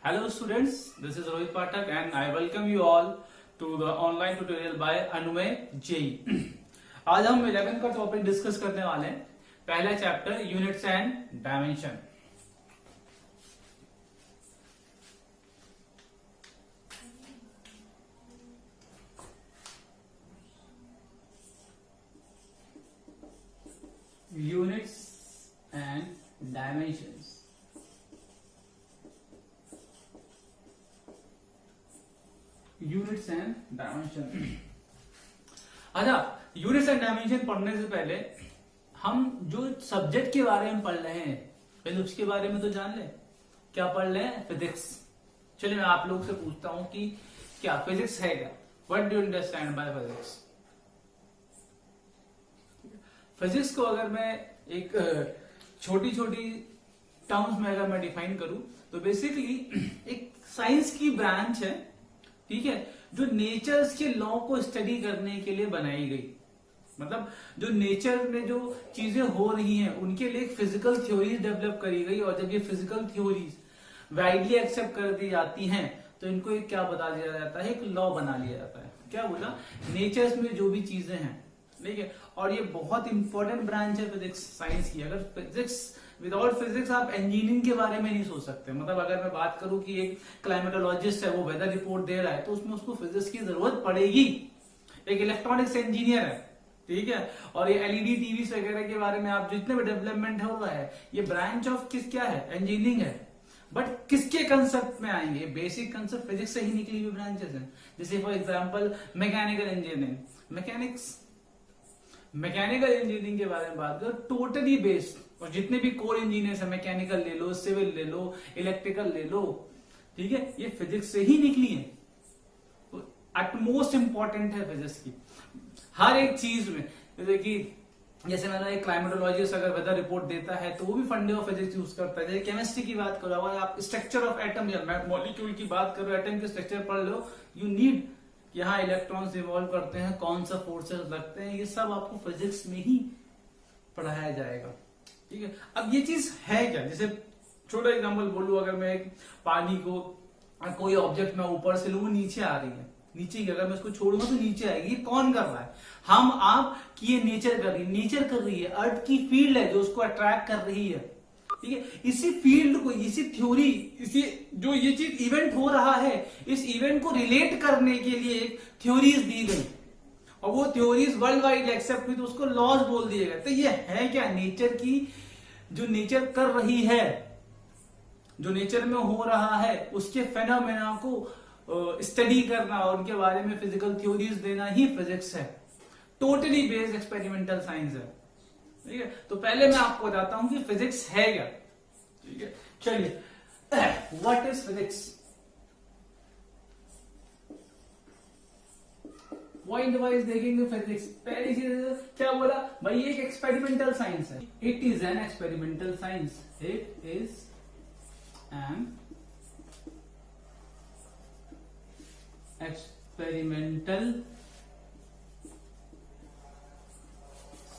Hello students, this is Rohit Pathak and I welcome you all to the online tutorial by Anumay JEE। आज हम 11 का topic discuss करने वाले हैं। पहला chapter units and dimension. Units and dimensions. Units and dimension. अच्छा, units and dimension पढ़ने से पहले हम जो सब्जेक्ट के बारे में पढ़ रहे हैं पहले उसके बारे में तो जान ले। क्या पढ़ रहे हैं? फिजिक्स। चलिए मैं आप लोग से पूछता हूं कि क्या फिजिक्स है क्या? What do you understand by physics? Physics को अगर मैं एक छोटी छोटी टर्म्स में अगर मैं डिफाइन करूं तो बेसिकली एक साइंस की ब्रांच है, ठीक है, जो नेचर्स के लॉ को स्टडी करने के लिए बनाई गई। मतलब जो नेचर में जो चीजें हो रही हैं उनके लिए एक फिजिकल थ्योरीज डेवलप करी गई, और जब ये फिजिकल थ्योरीज वाइडली एक्सेप्ट कर दी जाती हैं तो इनको एक क्या बता दिया जाता है? एक लॉ बना लिया जाता है। क्या बोला? नेचर्स में जो भी चीजें हैं, ठीक है। और ये बहुत इंपॉर्टेंट ब्रांच है फिजिक्स साइंस की। अगर फिजिक्स, विदाउट फिजिक्स आप इंजीनियरिंग के बारे में नहीं सोच सकते। मतलब अगर मैं बात करूं कि एक क्लाइमेटोलॉजिस्ट है, वो वेदर रिपोर्ट दे रहा है, तो उसमें उसको फिजिक्स की जरूरत पड़ेगी। एक इलेक्ट्रॉनिक्स इंजीनियर है, ठीक है, और ये एलईडी टीवी वगैरह के बारे में आप जितने भी डेवलपमेंट हो रहा है, ये ब्रांच ऑफ किस क्या है? इंजीनियरिंग है। बट किसके कंसेप्ट में आएंगे? बेसिक कंसेप्ट फिजिक्स से ही निकली हुई ब्रांचेस हैं। जैसे for example mechanical engineering, mechanical engineering के बारे में बात करो, टोटली बेस्ड। और जितने भी कोर इंजीनियर्स है, मैकेनिकल ले लो, सिविल ले लो, इलेक्ट्रिकल ले लो, ठीक है, ये फिजिक्स से ही निकली है। तो एटमोस्ट इंपॉर्टेंट है फिजिक्स की हर एक चीज में। जैसे मैंने एक क्लाइमेटोलॉजिस्ट अगर वेदर रिपोर्ट देता है तो वो भी फंडे ऑफ फिजिक्स यूज करता है। जैसे केमिस्ट्री की बात करो, अगर आप स्ट्रक्चर ऑफ एटम या मॉलिक्यूल की बात करो, एटम के स्ट्रक्चर पढ़ लो, यू नीड यहाँ इलेक्ट्रॉन्स इवॉल्व करते हैं, कौन सा फोर्सेस लगते हैं, ये सब आपको फिजिक्स में ही पढ़ाया जाएगा, ठीक है। अब ये चीज है क्या? जैसे छोटा एग्जांपल बोलूं, अगर मैं एक पानी को कोई ऑब्जेक्ट मैं ऊपर से लूं, नीचे आ रही है, नीचे की अगर मैं इसको छोड़ूंगा तो नीचे आएगी। ये कौन कर रहा है? हम, आप की ये नेचर कर रही है। नेचर कर रही है, अर्थ की फील्ड है जो उसको अट्रैक्ट कर रही है, ठीक है। इसी फील्ड को, इसी थ्योरी, इसी जो ये चीज इवेंट हो रहा है, इस इवेंट को रिलेट करने के लिए एक थ्योरीज दी गई, और वो थ्योरीज वर्ल्ड वाइड एक्सेप्ट हुई, तो उसको लॉज बोल दिए गए। तो ये है क्या? नेचर की, जो नेचर कर रही है, जो नेचर में हो रहा है, उसके फेनोमेना को स्टडी करना और उनके बारे में फिजिकल थ्योरीज देना ही फिजिक्स है। टोटली बेस्ड एक्सपेरिमेंटल साइंस है, ठीक है। तो पहले मैं आपको बताता हूं कि फिजिक्स है क्या, ठीक है। चलिए, what is physics? Point wise देखेंगे फिजिक्स। पहली चीज क्या बोला भाई? ये एक एक्सपेरिमेंटल साइंस है। It is an experimental science. It is an experimental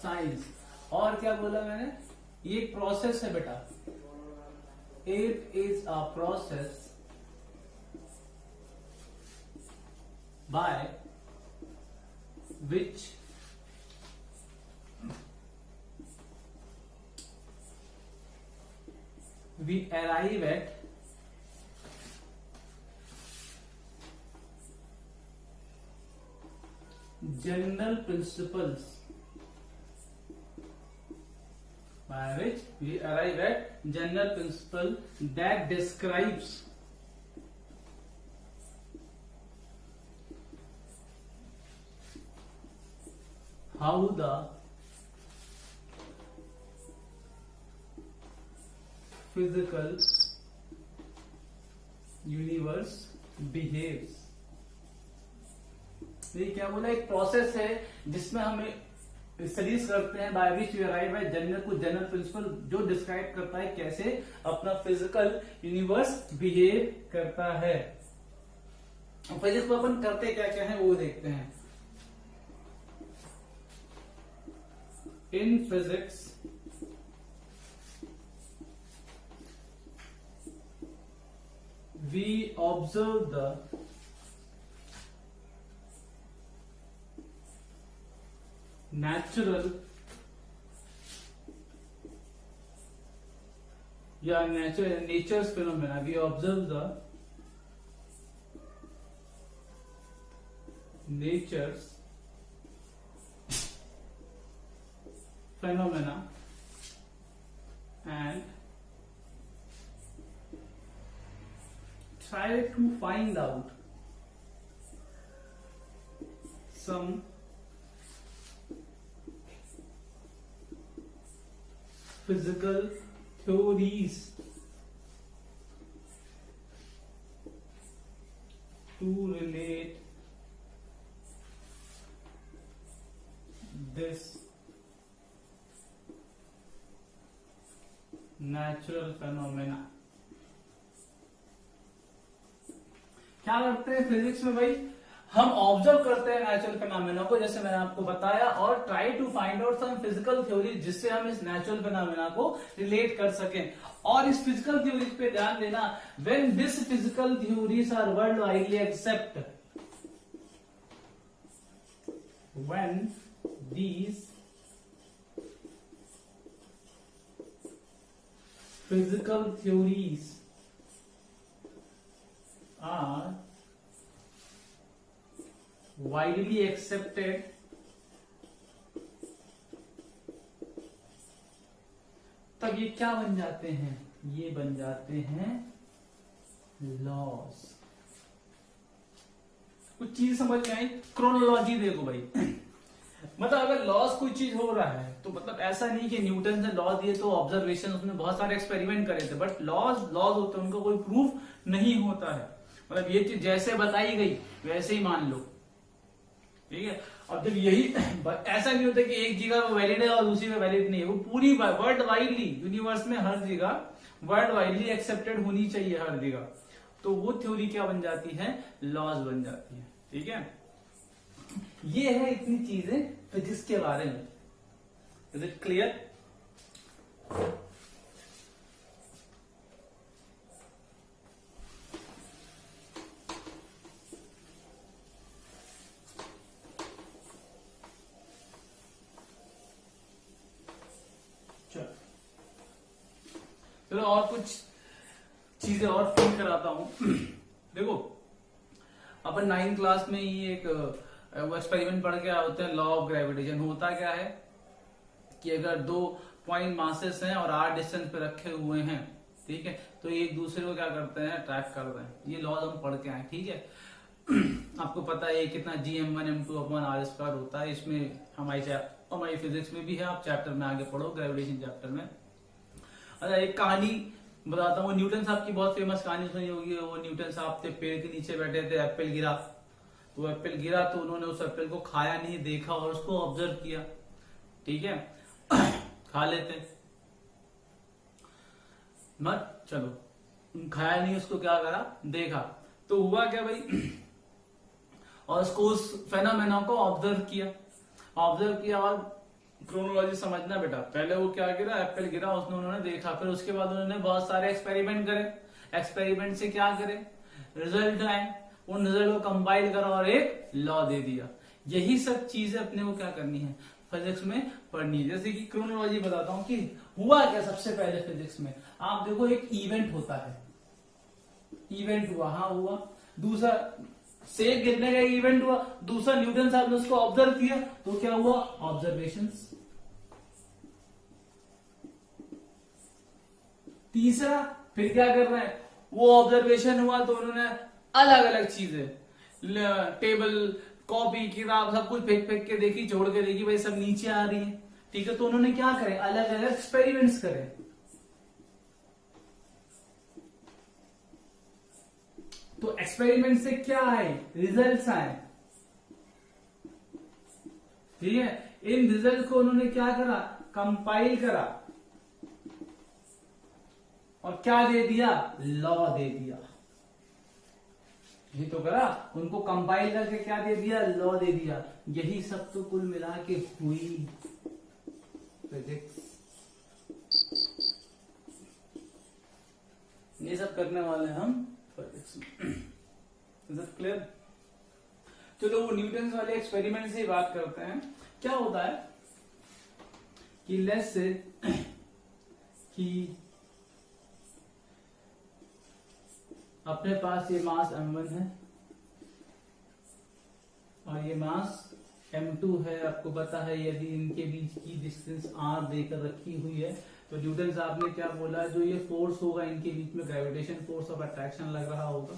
science. और क्या बोला मैंने? ये एक प्रोसेस है बेटा। It is a process by which we arrive at general principles, by which we arrive at general principle that describes how the physical universe behaves। ये क्या बोला? एक प्रोसेस है जिसमें हमें स्टडीज करते हैं, by which we arrive at general, कुछ जनरल प्रिंसिपल जो डिस्क्राइब करता है कैसे अपना फिजिकल यूनिवर्स बिहेव करता है। फिजिक्स में अपन करते क्या क्या है वो देखते हैं। In physics we observe the natural या nature's phenomena. We observe the nature's phenomena and try to find out some physical theories to relate this natural phenomena. क्या करते हैं फिजिक्स में भाई, हम ऑब्जर्व करते हैं नेचुरल फिनोमेना को, जैसे मैंने आपको बताया, और try to find out some physical theory जिससे हम इस नेचुरल फिनोमेना को रिलेट कर सकें. और इस फिजिकल थ्योरीज पे ध्यान देना, when this physical theories are world widely accept, when these physical theories are widely accepted, तब ये क्या बन जाते हैं, ये बन जाते हैं लॉज. कुछ चीज समझ में आई? क्रोनोलॉजी देखो भाई. मतलब अगर लॉस कोई चीज हो रहा है तो मतलब ऐसा नहीं कि न्यूटन ने लॉ दिए तो ऑब्जर्वेशन, उसने बहुत सारे एक्सपेरिमेंट करे थे, बट लॉज होते हैं, उनका कोई प्रूफ नहीं होता है. मतलब ये चीज जैसे बताई गई वैसे ही मान लो, ठीक है. अब जब यही ऐसा नहीं होता कि एक जगह वो वैलिड है और दूसरी में वैलिड नहीं है, वो पूरी वर्ल्ड वाइडली यूनिवर्स में हर जगह वर्ल्ड वाइडली एक्सेप्टेड होनी चाहिए हर जगह. तो वो थ्योरी क्या बन जाती है, लॉज बन जाती है. ठीक है, ये है इतनी चीजें फिजिक्स के बारे में. Is it clear? चलो और कुछ चीजें और फील कराता हूं. देखो अपन 9th क्लास में ही एक एक्सपेरिमेंट पढ़ के होते हैं, लॉ ऑफ ग्रेविटेशन. होता क्या है कि अगर दो पॉइंट मासेस हैं और r डिस्टेंस पे रखे हुए हैं, ठीक है, तो एक दूसरे को क्या करते हैं, ट्रैक करते हैं. ये लॉज हम पढ़ के आए. ठीक है, आपको पता है कितना Gm1m2/r² होता है. इसमें हमारी फिजिक्स में भी है, आप चैप्टर में आगे पढ़ो, ग्रेविटेशन चैप्टर में. अच्छा, एक कहानी बताता हूँ. न्यूटन साहब की बहुत फेमस कहानी सुनी होगी. वो न्यूटन साहब थे, पेड़ के नीचे बैठे थे, एप्पल गिरा. तो एप्पल गिरा तो उन्होंने उस एप्पल को खाया नहीं, देखा और उसको ऑब्जर्व किया. ठीक है, खा लेते मत, चलो खाया नहीं, उसको क्या करा, देखा. तो हुआ क्या भाई, और उसको उस फेनोमेना को ऑब्जर्व किया और क्रोनोलॉजी समझना बेटा. पहले वो क्या गिरा, एप्पल गिरा, उसने उन्होंने देखा, फिर उसके बाद उन्होंने बहुत सारे एक्सपेरिमेंट करे. एक्सपेरिमेंट से क्या करे, रिजल्ट आए, उन रिजल्ट को कंपाइल करा और एक लॉ दे दिया. यही सब चीजें अपने को क्या करनी है, फिजिक्स में पढ़नी है. जैसे कि क्रोनोलॉजी बताता हूं कि हुआ क्या सबसे पहले फिजिक्स में. आप देखो, एक इवेंट होता है, इवेंट हुआ, हाँ हुआ. दूसरा सेब गिरने का इवेंट हुआ. दूसरा न्यूटन साहब ने उसको ऑब्जर्व किया, तो क्या हुआ, ऑब्जर्वेशंस. तीसरा फिर क्या कर रहे हैं, वो ऑब्जर्वेशन हुआ तो उन्होंने अलग अलग चीजें, टेबल, कॉपी, किताब, सब कुछ फेंक फेंक के देखी, जोड़ के देखी, भाई सब नीचे आ रही है. ठीक है, तो उन्होंने क्या करे, अलग अलग एक्सपेरिमेंट्स करे. तो एक्सपेरिमेंट से क्या आए, रिजल्ट्स आए. ठीक है, इन रिजल्ट को उन्होंने क्या करा, कंपाइल करा और क्या दे दिया, लॉ दे दिया. ये तो करा, उनको कंपाइल करके क्या दे दिया, लॉ दे दिया. यही सब तो कुल मिला के हुई फिजिक्स. ये सब करने वाले हम फिजिक्स. Is it clear? चलो वो न्यूटन वाले एक्सपेरिमेंट से ही बात करते हैं। क्या होता है कि लेट्स से कि अपने पास ये मास m1 है और ये मास m2 है। आपको पता है यदि इनके बीच की डिस्टेंस r देकर रखी हुई है तो न्यूटन साहब ने क्या बोला, जो ये फोर्स होगा इनके बीच में ग्रेविटेशन फोर्स ऑफ अट्रैक्शन लग रहा होगा।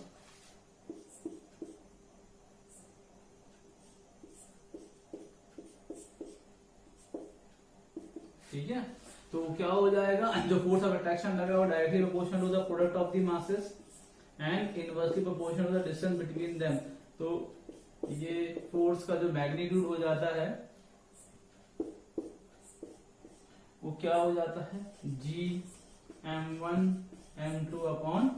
ठीक है, तो क्या हो जाएगा, जो फोर्स ऑफ अट्रैक्शन लगा वो directly proportional to the product of the masses and inversely proportional to the distance between them. तो ये फोर्स का जो मैग्नीट्यूड हो जाता है वो क्या हो जाता है, Gm1 m2 upon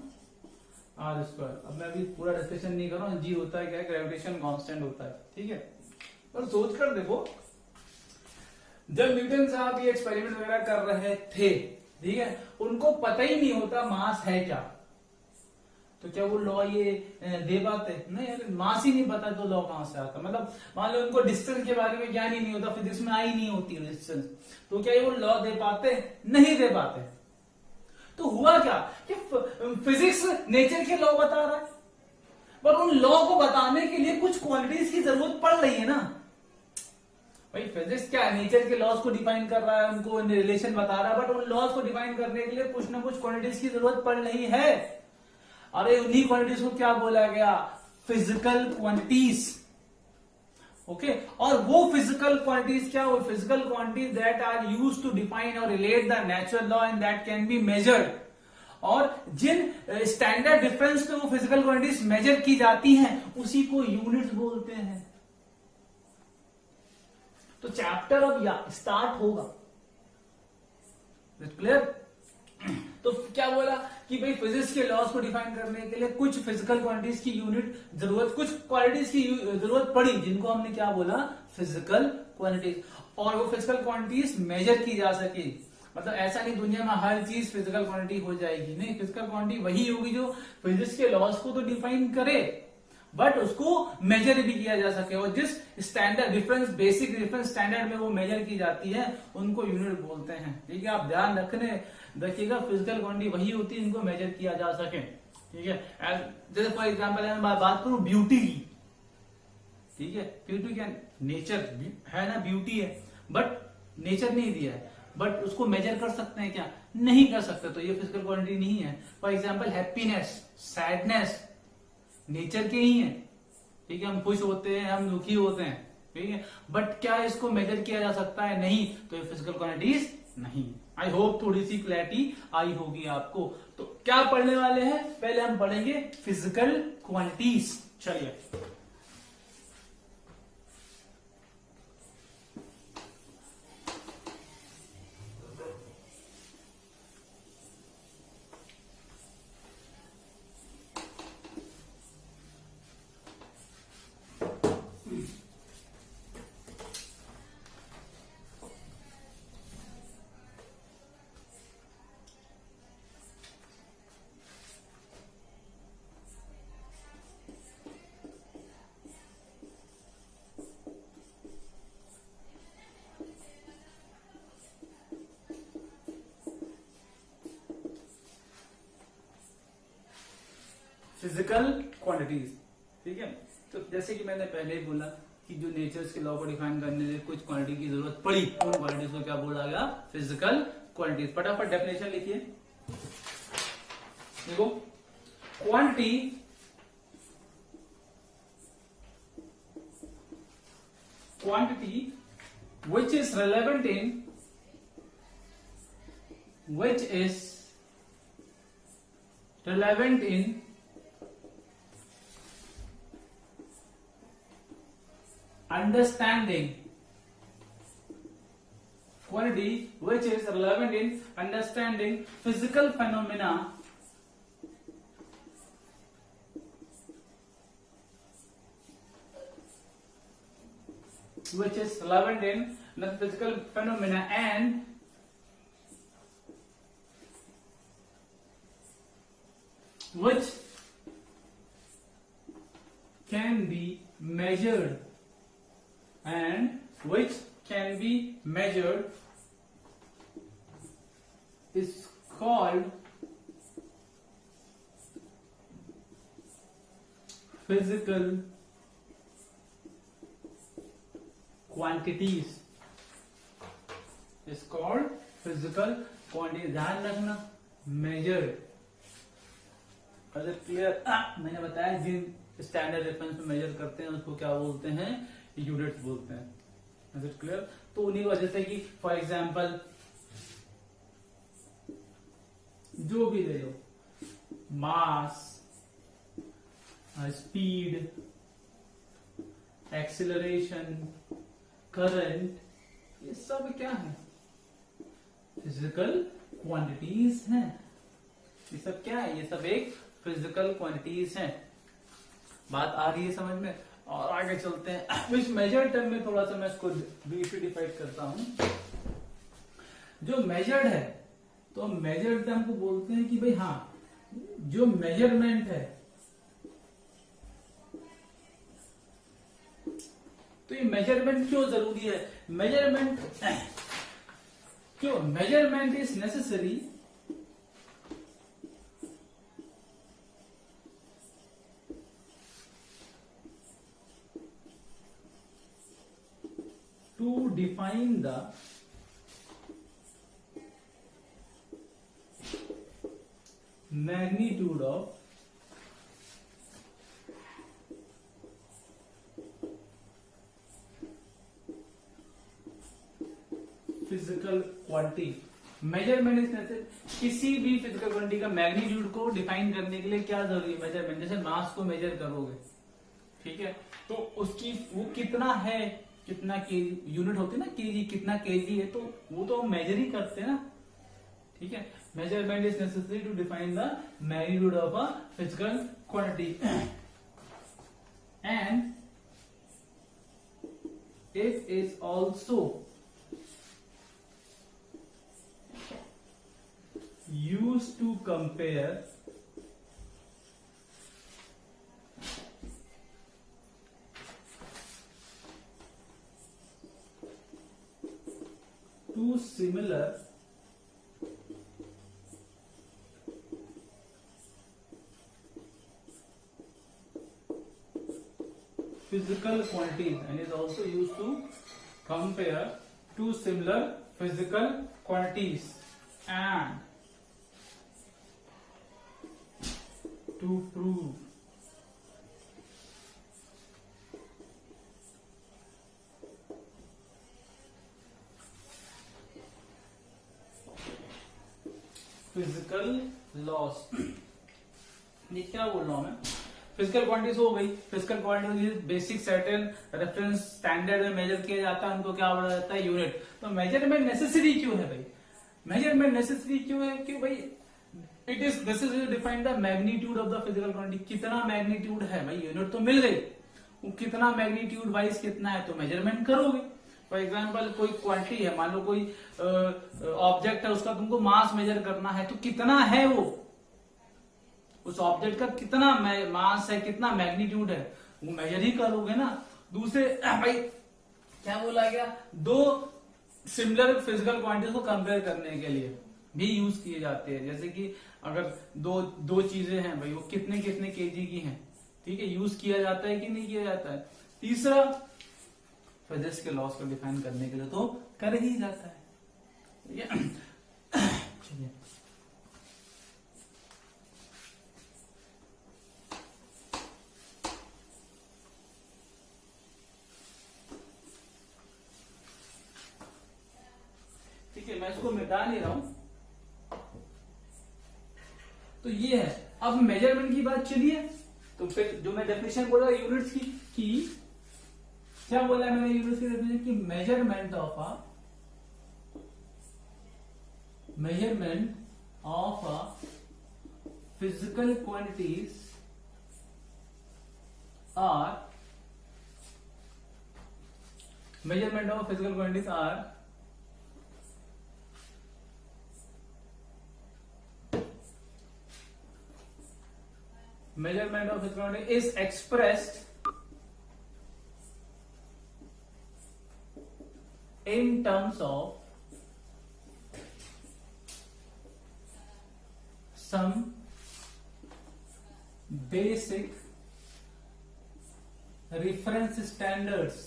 r square. अब मैं अभी पूरा डिस्कशन नहीं कर रहा हूँ। G होता है क्या, ग्रेविटेशन कांस्टेंट होता है। ठीक है, पर सोच कर देखो, जब न्यूटन साहब ये एक्सपेरिमेंट वगैरह कर रहे थे, ठीक है, उनको पता ही नहीं होता मास है क्या, तो क्या वो लॉ ये दे पाते? नहीं यार, मास ही नहीं पता तो लॉ कहां से आता? मतलब मान लो उनको डिस्टेंस के बारे में ज्ञान ही नहीं होता, फिजिक्स में आई नहीं होती डिस्टेंस, तो क्या ये वो लॉ दे पाते? नहीं दे पाते। तो हुआ क्या कि फिजिक्स नेचर के लॉ बता रहा है, पर उन लॉ को बताने के लिए कुछ क्वांटिटीज की जरूरत पड़ रही है ना भाई। फिजिक्स क्या है, नेचर के लॉज को डिफाइन कर रहा है, उनको रिलेशन बता रहा है, बट उन लॉज को डिफाइन करने के लिए कुछ ना कुछ क्वांटिटीज की जरूरत पड़ रही है। अरे उन्हीं क्वांटिटीज को क्या बोला गया, फिजिकल क्वांटिटीज। ओके, और वो फिजिकल क्वांटिटीज क्या, वो physical quantities that are used to define और relate the natural law and that can be measured. और जिन स्टैंडर्ड डिफरेंस पे वो फिजिकल क्वांटिटीज मेजर की जाती हैं उसी को यूनिट्स बोलते हैं। तो चैप्टर अब या स्टार्ट होगा, क्लियर? तो क्या बोला कि भाई फिजिक्स के लॉज को डिफाइन करने के लिए कुछ फिजिकल क्वांटिटीज की यूनिट जरूरत, कुछ क्वांटिटीज की जरूरत पड़ी, जिनको हमने क्या बोला, फिजिकल क्वांटिटीज। और वो फिजिकल क्वांटिटीज मेजर की जा सके। मतलब ऐसा नहीं दुनिया में हर चीज फिजिकल क्वांटिटी हो जाएगी, नहीं, फिजिकल क्वांटिटी वही होगी जो फिजिक्स के लॉज को तो डिफाइन करे बट उसको मेजर भी किया जा सके। और जिस standard difference, basic difference standard में वो मेजर की जाती है उनको यूनिट बोलते हैं। ठीक है, आप ध्यान रखिएगा, फिजिकल क्वांटिटी वही होती है जिनको मेजर किया जा सके। ठीक है, जैसे फॉर एग्जाम्पल मैं बात करूं ब्यूटी की, ठीक है, ब्यूटी क्या, नेचर है ना, ब्यूटी है, बट नेचर नहीं दिया है, बट उसको मेजर कर सकते हैं क्या, नहीं कर सकते, तो ये फिजिकल क्वांटिटी नहीं है। For example happiness, sadness nature के ही है। ठीक है, हम खुश होते हैं, हम दुखी होते हैं, ठीक है, बट क्या इसको मेजर किया जा सकता है? नहीं, तो ये फिजिकल क्वांटिटीज नहीं। आई होप थोड़ी सी क्लैरिटी आई होगी आपको। तो क्या पढ़ने वाले हैं, पहले हम पढ़ेंगे फिजिकल क्वांटिटीज। चलिए, फिजिकल क्वांटिटीज। ठीक है, तो जैसे कि मैंने पहले ही बोला कि जो नेचर्स के लॉ को डिफाइन करने के लिए कुछ क्वांटिटी की जरूरत पड़ी, उन क्वांटिटीज को क्या बोला गया, फिजिकल क्वांटिटीज। फटाफट डेफिनेशन लिखिए। देखो, quantity which is relevant in understanding, quantity which is relevant in understanding physical phenomena which is relevant in the physical phenomena and which can be measured and which can be measured is called physical quantities. Is called physical quantity. ध्यान रखना, measured. Clear? मैंने बताया जिन standard reference में major करते हैं उसको क्या बोलते हैं, यूनिट्स बोलते हैं. Is it clear? तो उन्हीं की वजह से कि फॉर एग्जाम्पल जो भी ले लो, मास, स्पीड, एक्सीलरेशन, करंट, ये सब क्या है, फिजिकल क्वांटिटीज हैं. ये सब क्या है, ये सब एक फिजिकल क्वांटिटीज हैं. बात आ रही है समझ में? और आगे चलते हैं. इस मेजर टर्म में थोड़ा सा मैं इसको ब्रीफली डिफाइन करता हूं. जो मेजर्ड है, तो मेजर्ड टर्म को बोलते हैं कि भाई हाँ, जो मेजरमेंट है, तो ये मेजरमेंट क्यों जरूरी है? मेजरमेंट क्यों? Measurement is necessary to define the magnitude of physical quantity. Measurement is necessary. किसी भी फिजिकल क्वांटिटी का मैग्नीट्यूड को डिफाइन करने के लिए क्या जरूरी है? मेजरमेंट. जैसे मास को मेजर करोगे, ठीक है, तो उसकी वो कितना है, कितना केजी, यूनिट होती है ना, केजी, कितना केजी है, तो वो तो हम मेजर ही करते हैं ना. ठीक है. Measurement is necessary to define the magnitude of a physical quantity and it is also used to compare two similar physical quantities and is also used to compare two similar physical quantities and to prove physical loss. ये क्या बोल रहा हूं मैं? Physical quantities हो गई. Physical quantities basic certain reference standard में major किया जाता है, उनको क्या बोला जाता है, यूनिट. तो मेजरमेंट नेसेसरी क्यों है भाई? मेजरमेंट नेसेसरी क्यों है? क्यों भाई? It is this is define the magnitude of the physical quantity. कितना मैग्नीट्यूड है भाई? यूनिट तो मिल गई, वो कितना मैग्नीट्यूड वाइज कितना है, तो मेजरमेंट करोगे. फॉर एग्जाम्पल कोई क्वांटिटी है, मान लो कोई ऑब्जेक्ट है, उसका तुमको मास मेजर करना है, तो कितना है वो, उस ऑब्जेक्ट का कितना मास है, कितना मैग्नीट्यूड है, वो मेजर ही करोगे ना. दूसरे भाई क्या बोला गया, दो सिमिलर फिजिकल क्वांटिटीज को कंपेयर करने के लिए भी यूज किए जाते हैं. जैसे कि अगर दो चीजें हैं भाई, वो कितने कितने केजी की हैं, ठीक है, यूज किया जाता है कि नहीं किया जाता है. तीसरा, फिजिक्स के लॉस को डिफाइन करने के लिए तो कर ही जाता है. ठीक है. चलिए ठीक है, मैं इसको मिटा नहीं रहा हूं. तो ये है. अब मेजरमेंट की बात चलिए. तो फिर जो मैं डेफिनेशन बोला यूनिट्स की क्या बोला है मैंने यूनिट्स की डेफिनेशन की? Measurement of a physical quantities are measurement of physical quantities are measurement of physical quantity is expressed in terms of some basic reference standards.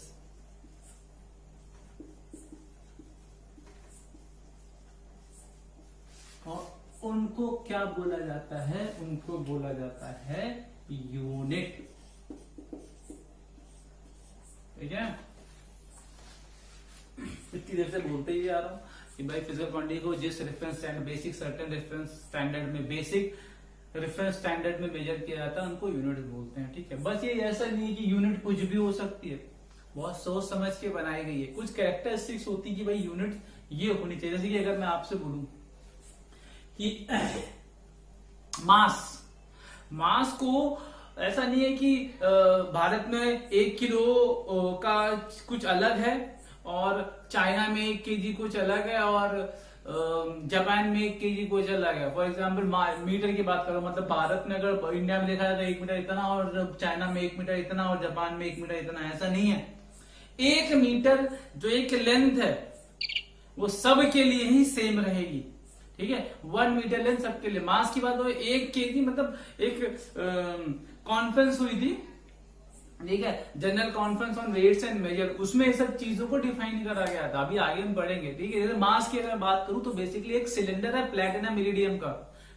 और उनको क्या बोला जाता है? उनको बोला जाता है यूनिट। ठीक है, इतनी देर से बोलते ही आ रहा हूं कि भाई फिजिकल क्वांटिटी को जिस reference standard, basic certain reference standard में, बेसिक रेफरेंस स्टैंडर्ड में मेजर किया जाता है, उनको यूनिट बोलते हैं। ठीक है, बस ये ऐसा नहीं है कि यूनिट कुछ भी हो सकती है, बहुत सोच समझ के बनाई गई है। कुछ कैरेक्टरिस्टिक्स होती है कि भाई यूनिट ये होनी चाहिए। जैसे कि अगर मैं आपसे बोलूं कि मास को ऐसा नहीं है कि भारत में 1 किलो का कुछ अलग है और चाइना में 1 केजी कुछ अलग है और जापान में 1 केजी कुछ अलग है। फॉर एग्जाम्पल मीटर की बात करो, मतलब भारत में अगर इंडिया में देखा जाए तो 1 मीटर इतना और चाइना में 1 मीटर इतना और जापान में 1 मीटर इतना, ऐसा नहीं है। 1 मीटर जो एक लेंथ है वो सब के लिए ही सेम रहेगी। ठीक है, 1 मीटर लेंथ सबके लिए। मास की बात हो 1 केजी, मतलब एक कॉन्फ्रेंस हुई थी, ठीक है, general conference on weights and measure, उसमें ये सब चीजों को डिफाइन करा गया था। अभी आगे हम बढ़ेंगे। ठीक है, जैसे मास की अगर बात करूं तो बेसिकली एक सिलेंडर है प्लेटिनम इरिडियम का।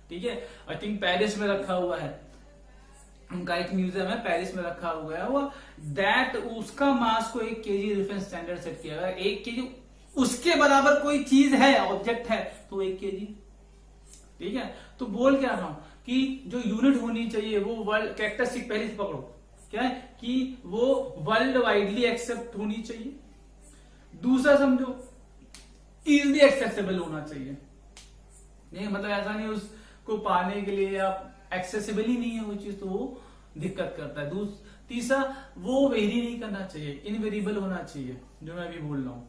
ठीक है, आई थिंक पेरिस में रखा हुआ है, उनका एक म्यूजियम है पेरिस में रखा हुआ है वो। दैट उसका मास को 1 केजी रेफरेंस स्टैंडर्ड सेट किया गया। 1 केजी उसके बराबर कोई चीज है, ऑब्जेक्ट है, तो 1 केजी। ठीक है, तो बोल क्या रहा हूं कि जो यूनिट होनी चाहिए वो वर्ल्ड कैरेक्टरिस्टिक पहले से पकड़ो, क्या है कि वो वर्ल्ड वाइडली एक्सेप्ट होनी चाहिए। दूसरा समझो, इजिली एक्सेसिबल होना चाहिए। नहीं मतलब ऐसा नहीं उसको पाने के लिए आप एक्सेसिबल ही नहीं है वो चीज, तो वो दिक्कत करता है। तीसरा, वो वेरी नहीं करना चाहिए, इनवेरिएबल होना चाहिए, जो मैं अभी बोल रहा हूं।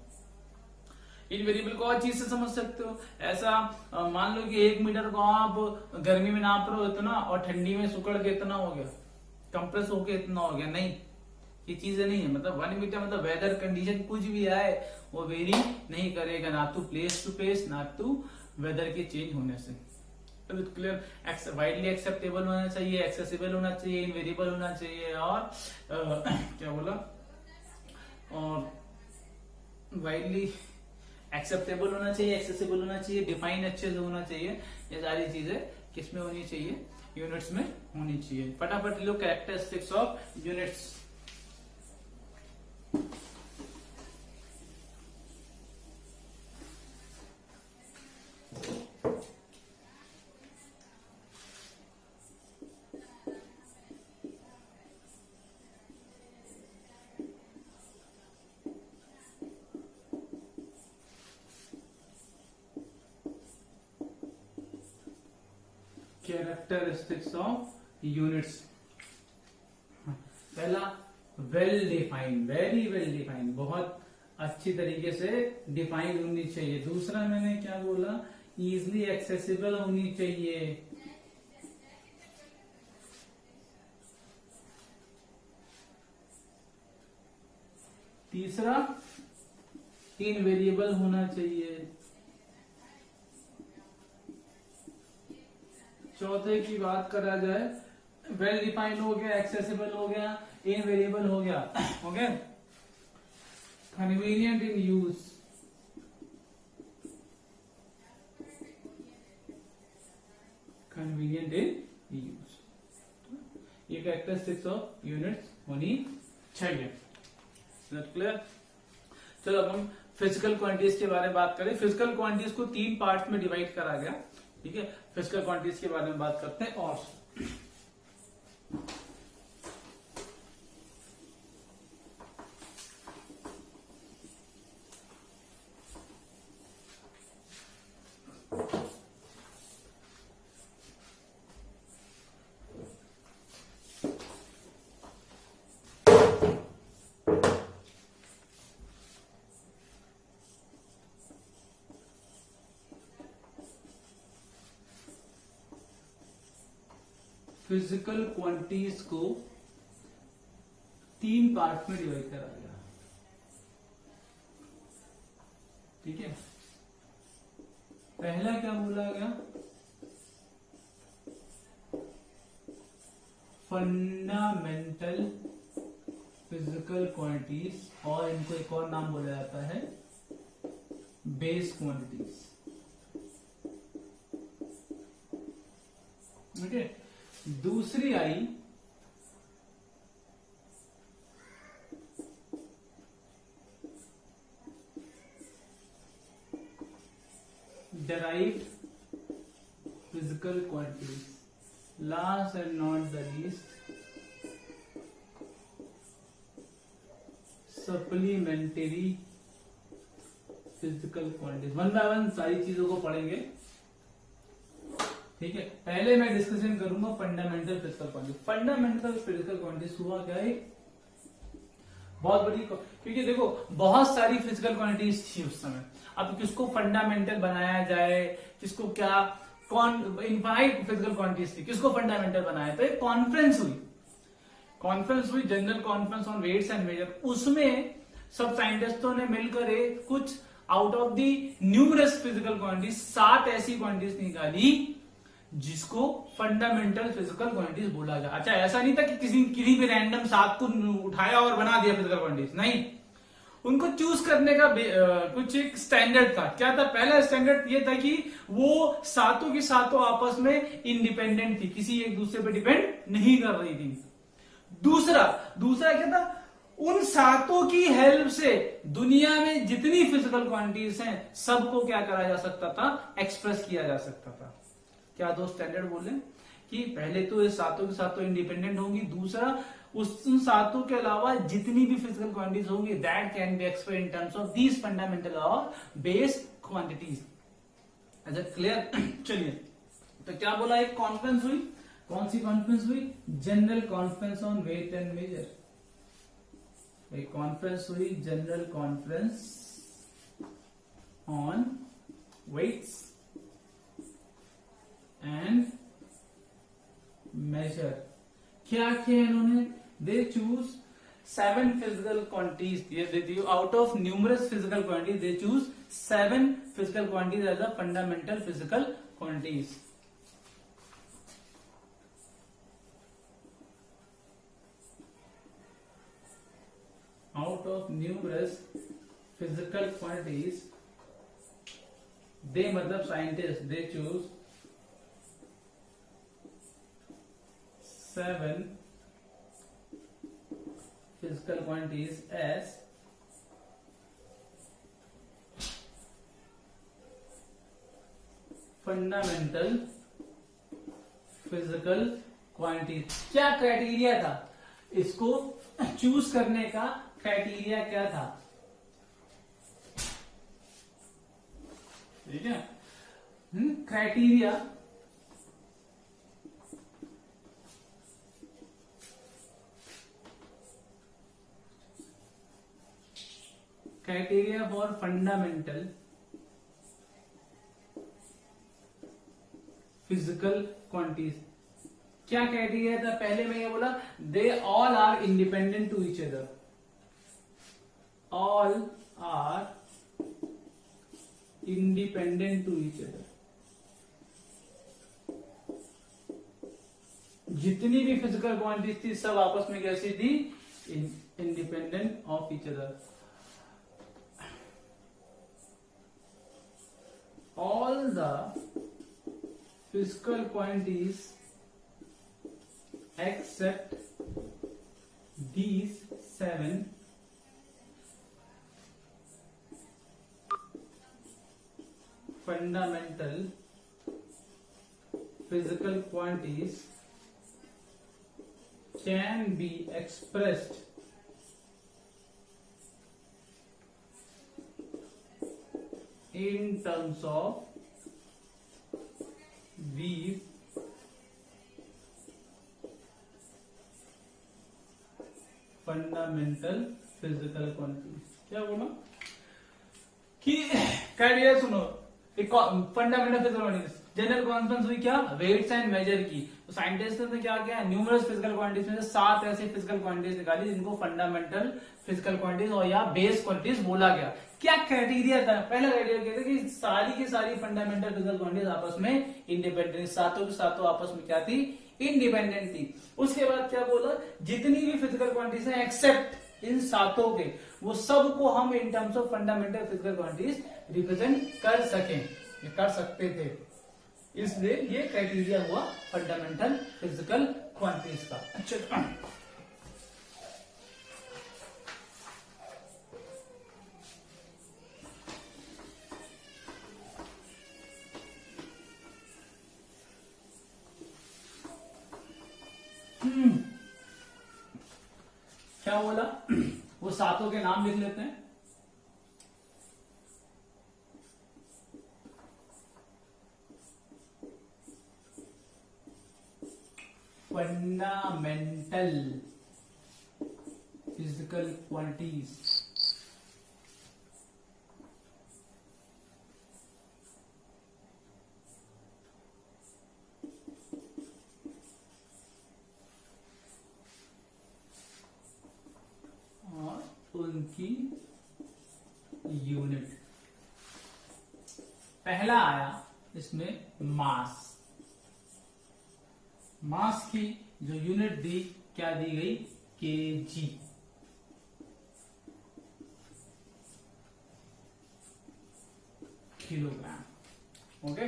इनवेरिएबल को और चीज से समझ सकते हो। ऐसा मान लो कि 1 मीटर को आप गर्मी में नाप रहे हो इतना और ठंडी में सुकड़ के इतना हो गया, कंप्रेस होके इतना हो गया, नहीं, ये चीजें नहीं है। मतलब 1 मीटर मतलब वेदर कंडीशन कुछ भी आए वो वेरी नहीं करेगा, ना तो प्लेस टू प्लेस, ना तो वेदर के चेंज होने से। तो क्लियर, वाइडली एक्सेप्टेबल होना चाहिए, एक्सेसिबल होना चाहिए, इनवेरिएबल होना चाहिए और क्या बोला, और वाइडली एक्सेप्टेबल होना चाहिए, एक्सेसिबल होना चाहिए, डिफाइन अच्छे से होना चाहिए। ये सारी चीजें किसमें होनी चाहिए? यूनिट्स में होनी चाहिए। फटाफट लो characteristics of units. Characteristics of units. पहला, well defined, very well defined, बहुत अच्छी तरीके से डिफाइन होनी चाहिए। दूसरा मैंने क्या बोला, इजिली एक्सेसिबल होनी चाहिए। तीसरा, इनवेरिएबल होना चाहिए। चौथे की बात करा जाए, वेल डिफाइंड हो गया, एक्सेसिबल हो गया, इनवेरिएबल हो गया, okay, convenient in use, convenient in use, ये कैरेक्टरिस्टिक्स ऑफ यूनिट्स होनी चाहिए। क्लियर? चलो अब हम फिजिकल क्वांटिटीज के बारे में बात करें। फिजिकल क्वांटिटीज को 3 पार्ट में डिवाइड करा गया। ठीक है, फिजिकल क्वांटिटीज के बारे में बात करते हैं। और फिजिकल क्वांटिटीज को 3 पार्ट में डिवाइड करा गया। पहला क्या बोला गया, फंडामेंटल फिजिकल क्वांटिटीज, और इनको एक और नाम बोला जाता है बेस क्वांटिटीज। ओके, दूसरी आई derived physical quantities. Last and not the least, supplementary physical quantities. One by one सारी चीजों को पढ़ेंगे, ठीक है। पहले मैं डिस्कशन करूंगा fundamental physical quantity. Fundamental physical quantities हुआ क्या है, बहुत बड़ी, क्योंकि देखो बहुत सारी फिजिकल क्वांटिटीज थी उस समय। अब किसको फंडामेंटल बनाया जाए, किसको क्या, इनफाइनाइट फिजिकल क्वांटिटीज थी, किसको फंडामेंटल बनाया, तो एक कॉन्फ्रेंस हुई general conference on weights and measure. उसमें सब साइंटिस्टों ने मिलकर एक कुछ out of the numerous physical quantities 7 ऐसी क्वांटिटीज निकाली जिसको फंडामेंटल फिजिकल क्वांटिटीज बोला जाए। अच्छा, ऐसा नहीं था कि किसी भी रैंडम 7 को उठाया और बना दिया फिजिकल क्वांटिटीज, नहीं, उनको चूज करने का कुछ एक स्टैंडर्ड था। क्या था, पहला स्टैंडर्ड ये था कि वो सातों की सातों आपस में इंडिपेंडेंट थी, किसी एक दूसरे पे डिपेंड नहीं कर रही थी। दूसरा क्या था, उन सातों की हेल्प से दुनिया में जितनी फिजिकल क्वांटिटीज हैं सबको क्या करा जा सकता था, एक्सप्रेस किया जा सकता था। क्या दो स्टैंडर्ड बोले कि पहले तो ये सातों के सातों इंडिपेंडेंट होंगी, दूसरा उन सातों के अलावा जितनी भी फिजिकल क्वांटिटीज होंगी that can be expressed in terms of these fundamental और बेस क्वांटिटीज। अच्छा, क्लियर। चलिए, तो क्या बोला, एक कॉन्फ्रेंस हुई, कौन सी कॉन्फ्रेंस हुई, general conference on weight and measure. एक कॉन्फ्रेंस हुई, general conference on weights and measure. क्या किया इन्होंने, they choose 7 physical quantities, out of numerous physical quantities they choose 7 physical quantities as a fundamental physical quantities. Out of numerous physical quantities, they मतलब scientists they choose 7 physical quantities as fundamental physical quantities। क्या criteria था इसको choose करने का, criteria क्या था, ठीक है। Criteria for fundamental physical quantities. क्या क्राइटेरिया था, पहले मैं ये बोला, they all are independent to each other, all are independent to each other। जितनी भी फिजिकल क्वांटिटीज थी सब आपस में कैसी थी, independent of each other. all the physical quantities except these 7 fundamental physical quantities can be expressed in terms of these fundamental physical quantities. क्या बोला कि क्राइटेरिया सुनो, एक fundamental physical quantities, general conference हुई क्या, वेट्स एंड मेजर की। तो scientist ने क्या किया, न्यूमरस फिजिकल क्वांटिटीज में से 7 ऐसी फिजिकल क्वांटिटीज निकाली जिनको फंडामेंटल फिजिकल क्वांटिटीज और या बेस क्वांटिटीज बोला गया। क्या क्राइटेरिया था, पहला क्राइटेरिया क्या था कि सारी की सारी फंडामेंटल फिजिकल क्वांटिटीज आपस में इंडिपेंडेंट, सातों की सातों आपस में क्या थी, इंडिपेंडेंट थी। उसके बाद क्या बोला, जितनी भी फिजिकल क्वांटिटीज है एक्सेप्ट इन सातों के, वो सब को हम इन terms of fundamental physical quantities represent कर सकें, कर सकते थे। इसलिए ये क्राइटेरिया हुआ फंडामेंटल फिजिकल क्वांटिटीज का। अच्छा, क्या बोला, वो सातों के नाम लिख लेते हैं। फंडामेंटल फिजिकल क्वांटिटीज, और उनकी यूनिट। पहला आया इसमें मास। मास की जो यूनिट दी, क्या दी गई, केजी। किलोग्राम। ओके,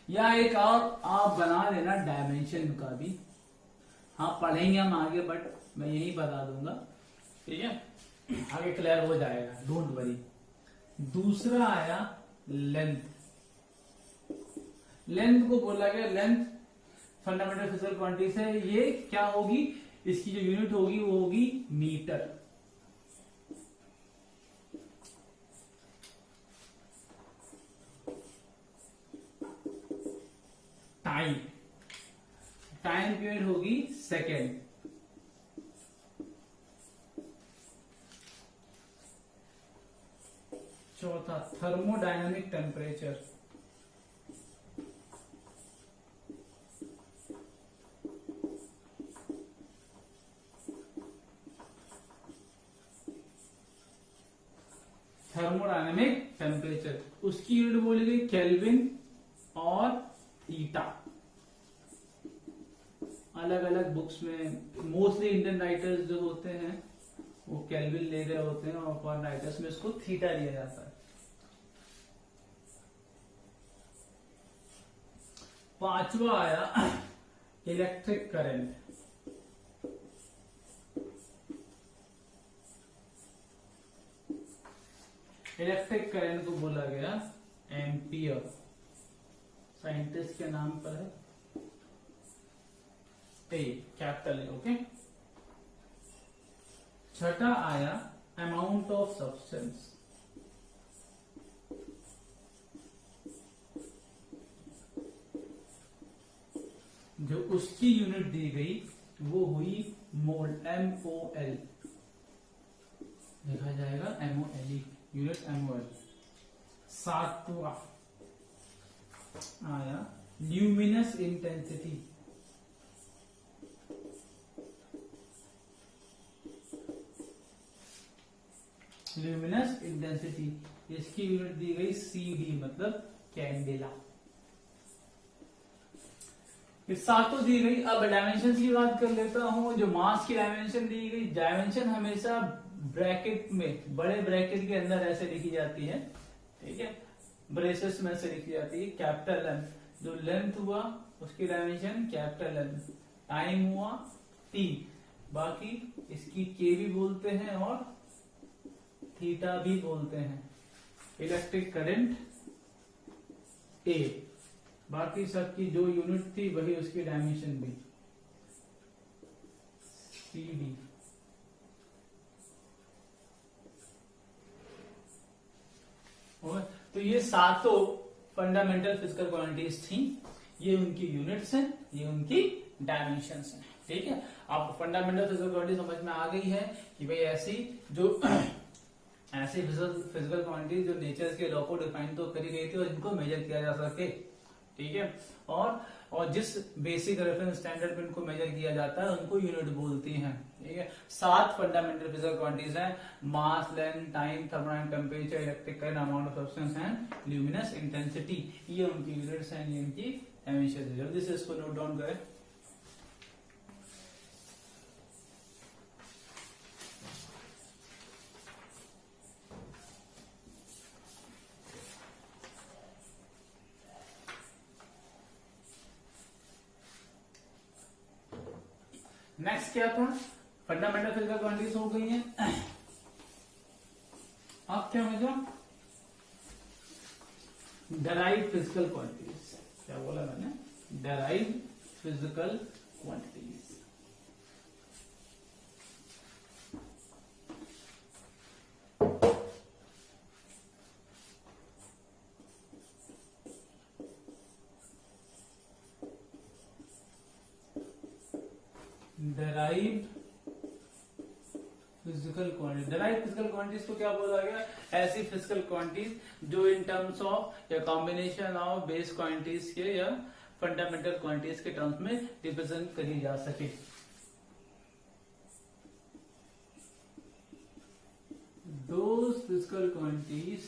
या एक और आप बना लेना डायमेंशन का भी, हाँ पढ़ेंगे हम आगे, बट मैं यही बता दूंगा, ठीक है, आगे क्लियर हो जाएगा, डोंट वरी। दूसरा आया लेंथ। लेंथ को बोला गया, लेंथ फंडामेंटल फिजिकल क्वांटिटीज है, ये क्या होगी, इसकी जो यूनिट होगी वो होगी मीटर। टाइम, टाइम पीरियड होगी सेकेंड। चौथा थर्मोडायनामिक टेम्परेचर। थर्मोडायनामिक टेम्परेचर, उसकी यूनिट बोली गई केल्विन और थीटा। अलग अलग बुक्स में मोस्टली इंडियन राइटर्स जो होते हैं वो केल्विन ले रहे होते हैं, और फॉरेन राइटर्स में इसको थीटा लिया जाता है। पांचवा आया इलेक्ट्रिक करंट। इलेक्ट्रिक करंट को बोला गया एम्पियर, साइंटिस्ट के नाम पर है ए, कैपिटल ए। ओके, छठा आया अमाउंट ऑफ सब्सटेंस। जो उसकी यूनिट दी गई वो हुई मोल, MOL लिखा जाएगा, MOLE यूनिट, MOL। सातवां आया ल्यूमिनस इंटेंसिटी। ल्यूमिनस इंटेंसिटी, इसकी यूनिट दी गई CD, मतलब कैंडेला। ये सातों दी गई। अब डायमेंशन की बात कर लेता हूं। जो मास की डायमेंशन दी गई, डायमेंशन हमेशा ब्रैकेट में, बड़े ब्रैकेट के अंदर ऐसे लिखी जाती है, ठीक है, ब्रेसेस में से लिखी जाती है। कैपिटल एम, जो लेंथ हुआ उसकी डायमेंशन कैपिटल एम, टाइम हुआ T, बाकी इसकी K भी बोलते हैं और थीटा भी बोलते हैं। इलेक्ट्रिक करंट A, बाकी सबकी जो यूनिट थी वही उसकी डायमेंशन भी CD। तो ये सातों फंडामेंटल फिजिकल क्वांटिटीज थी, ये उनकी यूनिट्स हैं, ये उनकी डायमेंशंस हैं, ठीक है। आपको फंडामेंटल फिजिकल क्वांटिटी समझ में आ गई है कि भाई ऐसी जो ऐसी फिजिकल क्वांटिटी जो नेचर के लॉ को डिफाइन तो करी गई थी और इनको मेजर किया जा सके, ठीक है। और जिस बेसिक रेफरेंस स्टैंडर्ड पे इनको मेजर किया जाता है उनको यूनिट बोलती हैं, ठीक है। 7 फंडामेंटल फिजिकल क्वांटिटीज हैं, mass, length, time, thermodynamic temperature, electric current, amount of substance and luminous intensity. ये उनकी यूनिट्स हैं, ये इनकी एमिशन है। जल्दी से इसको नोट डाउन करें। नेक्स्ट क्या था, फंडामेंटल फिजिकल क्वांटिटीज हो गई हैं। अब क्या होगा, डेराइव्ड फिजिकल क्वांटिटीज। क्या बोला मैंने, derived physical quantities. Derived physical quantity, derived physical quantities को क्या बोला गया, ऐसी फिजिकल क्वांटिटीज जो इन टर्म्स ऑफ या कॉम्बिनेशन ऑफ बेस क्वांटिटीज के या फंडामेंटल क्वांटिटीज के टर्म्स में रिप्रेजेंट करी जा सके। Those physical quantities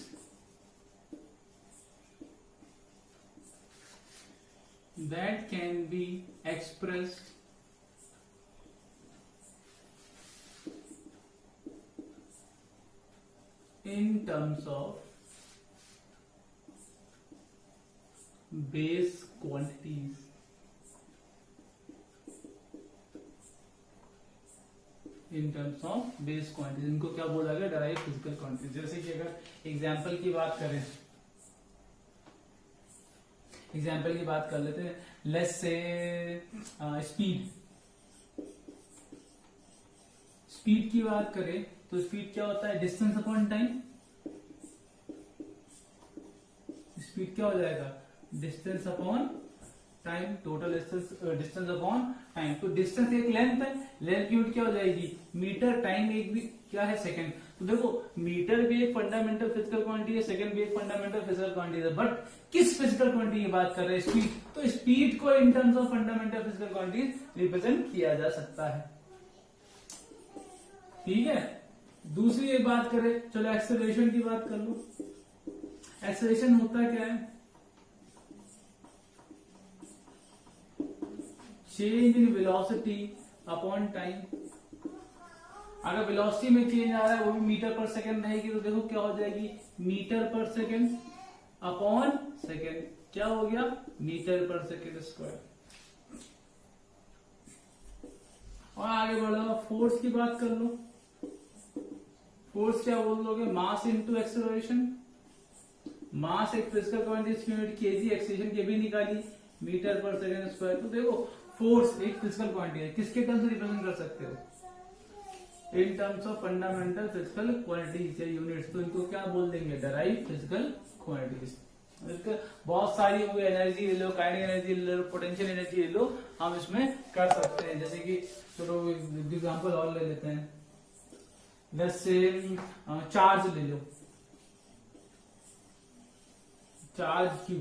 that can be expressed in terms of base quantities, in terms of base quantities, इनको क्या बोला गया, डेराइव्ड फिजिकल क्वांटिटीज। जैसे कि अगर एग्जांपल की बात करें, एग्जांपल की बात कर लेते हैं, लेट्स से स्पीड, स्पीड की बात करें तो स्पीड क्या होता है, डिस्टेंस अपॉन टाइम। स्पीड क्या हो जाएगा, distance upon time, total distance upon time. तो डिस्टेंस एक लेंथ है, लेंथ की यूनिट क्या हो जाएगी, मीटर, टाइम एक भी क्या है, सेकंड। तो देखो मीटर भी एक फंडामेंटल फिजिकल क्वांटिटी है, सेकंड भी एक फंडामेंटल फिजिकल क्वांटिटी है, बट किस फिजिकल क्वांटिटी की बात कर रहे हैं, स्पीड। तो स्पीड को इन terms of fundamental physical quantity represent किया जा सकता है, ठीक है। दूसरी एक बात करें, चलो एक्सेलरेशन की बात कर लो। एक्सेलरेशन होता क्या है, change in velocity upon time. अगर वेलोसिटी में चेंज आ रहा है वो भी मीटर पर सेकंड रहेगी, तो देखो क्या हो जाएगी, मीटर पर सेकंड अपॉन सेकंड। क्या हो गया, मीटर पर सेकंड स्क्वायर। और आगे बढ़ो, फोर्स की बात कर लो। फोर्स क्या बोल दोगे, मास इनटू एक्सेलरेशन। मास एक physical quantity unit K G, acceleration के भी निकाली, मीटर पर सेकंड स्क्वायर। तो देखो फोर्स एक फिजिकल क्वांटिटी है, किसके टर्म्स से रिप्रेजेंट कर सकते हो, इन terms of fundamental physical quantities या यूनिट्स। तो इनको क्या बोल देंगे, डेराइव्ड फिजिकल क्वांटिटीज। बहुत सारी हो गई, एनर्जी ले लो, काइनेटिक एनर्जी ले लो, पोटेंशियल एनर्जी ले लो, हम इसमें कर सकते हैं। जैसे कि चलो एग्जांपल और ले लेते हैं, जैसे चार्ज ले लो, चार्ज क्यू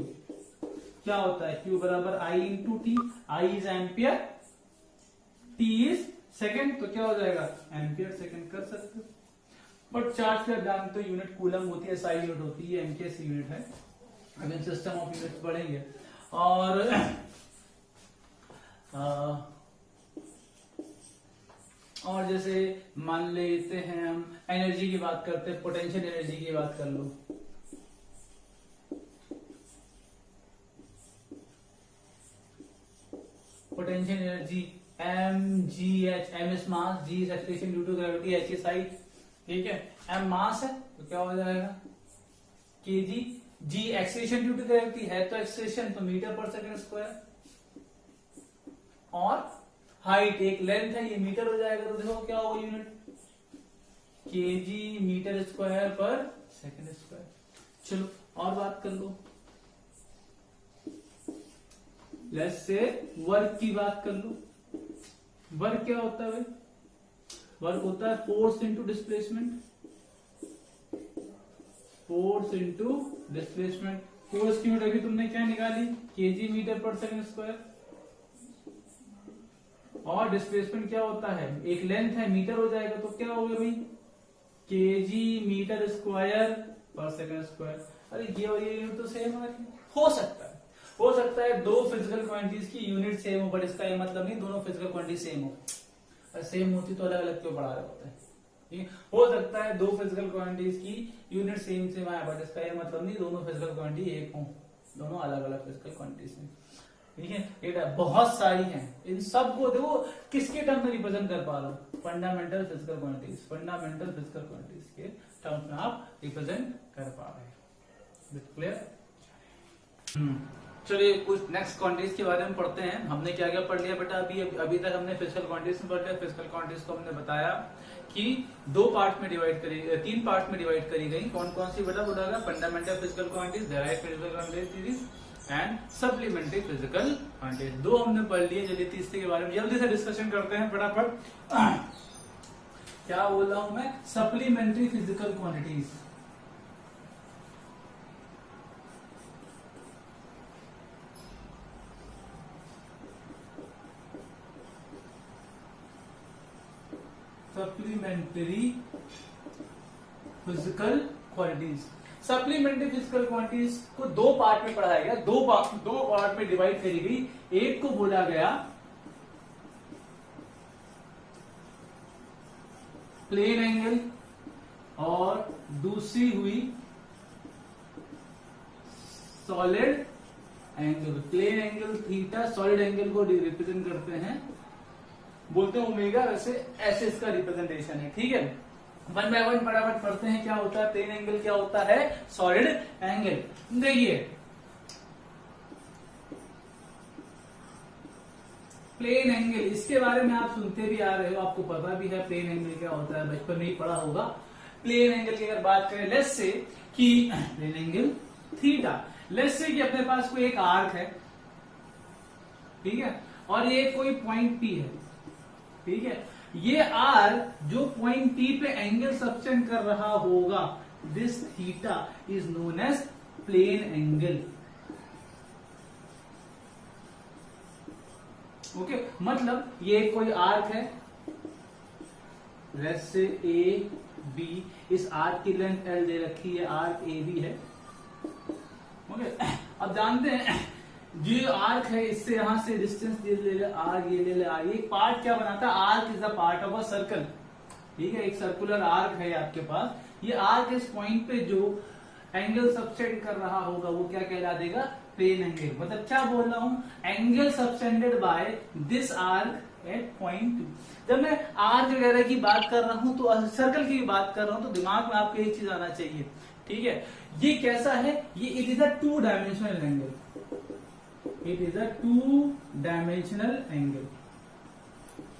क्या होता है, क्यू बराबर I into T. I is ampere, T is second, तो क्या हो जाएगा, एम्पियर सेकेंड कर सकते हो। बट चार्ज का दाम तो यूनिट कूलम होती है, एसआई यूनिट होती है, एमकेएस यूनिट है। अब इन सिस्टम ऑफ यूनिट्स बढ़ेंगे और जैसे मान लेते हैं हम एनर्जी की बात करते हैं, पोटेंशियल एनर्जी की बात कर लो। Potential energy M G H, M is mass, G is acceleration due to gravity, H is height, ठीक है। एम मास है तो क्या हो जाएगा, के जी। जी एक्सेलरेशन ड्यू टू ग्रेविटी है तो एक्सेलरेशन, तो मीटर पर सेकंड स्क्वायर। और हाइट एक लेंथ है, ये मीटर हो जाएगा, तो देखो क्या होगा यूनिट, के जी मीटर स्क्वायर पर सेकंड स्क्वायर। चलो और बात कर लो, लेट्स से वर्क की बात कर लो। वर्क क्या होता है, वर्क होता है force into displacement, force into displacement. Force की यूनिट अभी तुमने क्या निकाली, केजी मीटर पर सेकंड स्क्वायर, और डिस्प्लेसमेंट क्या होता है, एक लेंथ है मीटर हो जाएगा, तो क्या हो गया भाई, केजी मीटर स्क्वायर पर सेकंड स्क्वायर। अरे ये और ये यूनिट तो सेम है, हो सकता है दो फिजिकल क्वांटिटीज की यूनिट सेम हो, बट इसका ये मतलब नहीं दोनों फिजिकल क्वांटिटी सेम हो। अगर सेम होती तो अलग अलग क्यों पढ़ा रहे होते हैं, ठीक है। हो सकता है दो फिजिकल क्वांटिटीज की यूनिट सेम आए, बट इसका ये मतलब नहीं दोनों फिजिकल क्वांटिटी एक हो, दोनों अलग अलग फिजिकल क्वांटिटीज हैं, ठीक है। ये बहुत सारी हैं, इन सबको देखो किसके टर्म में रिप्रेजेंट कर पा रहा हूँ, fundamental physical quantities, fundamental physical quantities के टर्म में आप रिप्रेजेंट कर पा रहे हैं। क्लियर? चलिए कुछ नेक्स्ट क्वांटिटीज के बारे में पढ़ते हैं। हमने क्या क्या पढ़ लिया बेटा, अभी तक हमने फिजिकल क्वांटिटीज में पढ़ लिया। फिजिकल क्वांटिटीज को हमने बताया कि दो पार्ट में डिवाइड करी, तीन पार्ट में डिवाइड करी गई। कौन कौन सी बेटा बोला, fundamental physical quantities, derived physical quantities and supplementary physical quantities. दो हमने पढ़ लिए। चलिए तीसरे के बारे में जल्दी से डिस्कशन करते हैं फटाफट। क्या बोल रहा हूं मैं, supplementary physical quantities. Supplementary physical quantities, supplementary physical quantities को दो पार्ट में पढ़ाया गया, दो पार्ट में डिवाइड करी गई। एक को बोला गया प्लेन एंगल और दूसरी हुई solid angle. Plane angle theta, solid angle को रिप्रेजेंट करते हैं, बोलते हैं ओमेगा, वैसे ऐसे इसका रिप्रेजेंटेशन है, ठीक है। वन बाय वन फटाफट पढ़ते हैं। क्या होता है प्लेन एंगल, क्या होता है सॉलिड एंगल। देखिए प्लेन एंगल, इसके बारे में आप सुनते भी आ रहे हो, आपको पता भी है प्लेन एंगल क्या होता है, बचपन में ही पढ़ा होगा। प्लेन एंगल की अगर बात करें, लेट्स से कि plane angle theta, let's say कि अपने पास कोई एक आर्क है, ठीक है, और ये कोई पॉइंट पी है, ठीक है। ये आर जो पॉइंट पी पे एंगल सबटेंड कर रहा होगा, this theta is known as plane angle. Okay, मतलब ये कोई आर्क है, लेट्स से ए बी, इस आर्क की लेंथ एल दे रखी है, आर्क ए बी है। ओके, अब जानते हैं जो आर्क है, इससे यहां से डिस्टेंस ले ले आर, ये ले ले आर, ये पार्ट क्या बनाता है, arc is the part of a circle, ठीक है। एक सर्कुलर आर्क है आपके पास, ये आर्क इस पॉइंट पे जो एंगल सबटेंड कर रहा होगा वो क्या कहला देगा, प्लेन एंगल। मतलब क्या बोल रहा हूं, angle subtended bye this arc at point two. जब मैं आर्क वगैरह की बात कर रहा हूं तो सर्कल की बात कर रहा हूं, तो दिमाग में आपको एक चीज आना चाहिए, ठीक है। ये कैसा है, ये it is a two dimensional angle, it is a two dimensional angle.